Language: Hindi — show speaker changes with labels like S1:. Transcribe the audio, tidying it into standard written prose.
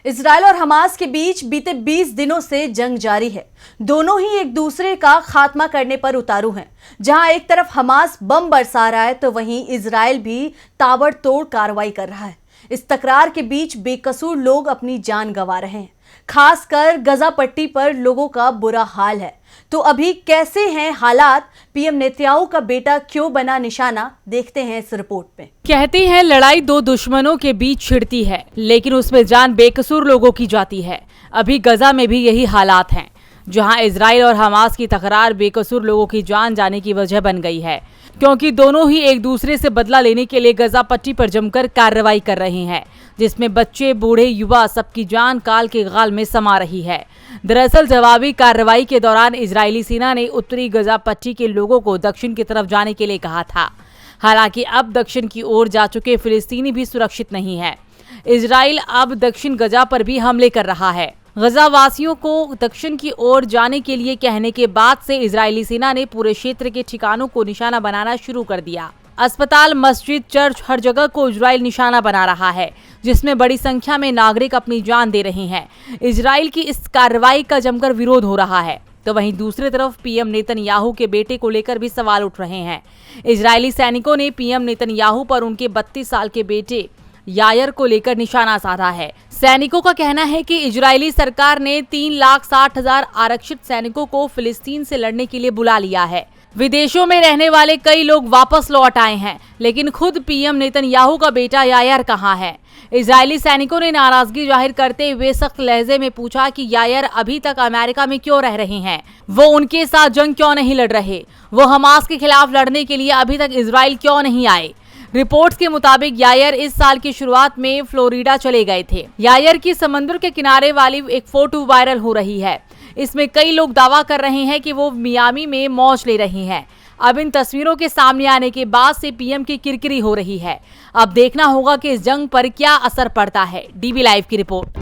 S1: इजराइल और हमास के बीच बीते 20 दिनों से जंग जारी है। दोनों ही एक दूसरे का खात्मा करने पर उतारू हैं। जहां एक तरफ हमास बम बरसा रहा है तो वहीं इजराइल भी ताबड़तोड़ कार्रवाई कर रहा है। इस तकरार के बीच बेकसूर लोग अपनी जान गंवा रहे हैं। खासकर गजा पट्टी पर लोगों का बुरा हाल है। तो अभी कैसे हैं हालात? पीएम नेतन्याहू का बेटा क्यों बना निशाना? देखते हैं इस रिपोर्ट में।
S2: कहते हैं लड़ाई दो दुश्मनों के बीच छिड़ती है, लेकिन उसमें जान बेकसूर लोगों की जाती है। अभी गजा में भी यही हालात हैं, जहां इजराइल और हमास की तकरार बेकसूर लोगों की जान जाने की वजह बन गई है, क्योंकि दोनों ही एक दूसरे से बदला लेने के लिए गजा पट्टी पर जमकर कार्रवाई कर रहे हैं, जिसमें बच्चे, बूढ़े, युवा सबकी जान काल के गाल में समा रही है। दरअसल जवाबी कार्रवाई के दौरान इजरायली सेना ने उत्तरी गजा पट्टी के लोगों को दक्षिण की तरफ जाने के लिए कहा था। हालांकि अब दक्षिण की ओर जा चुके फिलिस्तीनी भी सुरक्षित नहीं है। इजराइल अब दक्षिण गजा पर भी हमले कर रहा है। गजा वासियों को दक्षिण की ओर जाने के लिए कहने के बाद से इजरायली सेना ने पूरे क्षेत्र के ठिकानों को निशाना बनाना शुरू कर दिया। अस्पताल, मस्जिद, चर्च, हर जगह को इजराइल निशाना बना रहा है, जिसमें बड़ी संख्या में नागरिक अपनी जान दे रहे हैं। इजराइल की इस कार्रवाई का जमकर विरोध हो रहा है, तो वहीं दूसरी तरफ पीएम नेतन्याहू के बेटे को लेकर भी सवाल उठ रहे हैं। इजरायली सैनिकों ने पीएम नेतन्याहू पर उनके 32 साल के बेटे यायर को लेकर निशाना साधा है। सैनिकों का कहना है कि इजरायली सरकार ने 3,60,000 आरक्षित सैनिकों को फिलिस्तीन से लड़ने के लिए बुला लिया है। विदेशों में रहने वाले कई लोग वापस लौट आए हैं, लेकिन खुद पीएम नेतन्याहू का बेटा यायर कहाँ है? इजरायली सैनिकों ने नाराजगी जाहिर करते हुए सख्त लहजे में पूछा कि यायर अभी तक अमेरिका में क्यों रह रहे हैं? वो उनके साथ जंग क्यों नहीं लड़ रहे? वो हमास के खिलाफ लड़ने के लिए अभी तक इजराइल क्यों नहीं आए? रिपोर्ट्स के मुताबिक यायर इस साल की शुरुआत में फ्लोरिडा चले गए थे। यायर की समुद्र के किनारे वाली एक फोटो वायरल हो रही है। इसमें कई लोग दावा कर रहे हैं कि वो मियामी में मौज ले रहे हैं। अब इन तस्वीरों के सामने आने के बाद से पीएम की किरकिरी हो रही है। अब देखना होगा कि इस जंग पर क्या असर पड़ता है। डीबी लाइव की रिपोर्ट।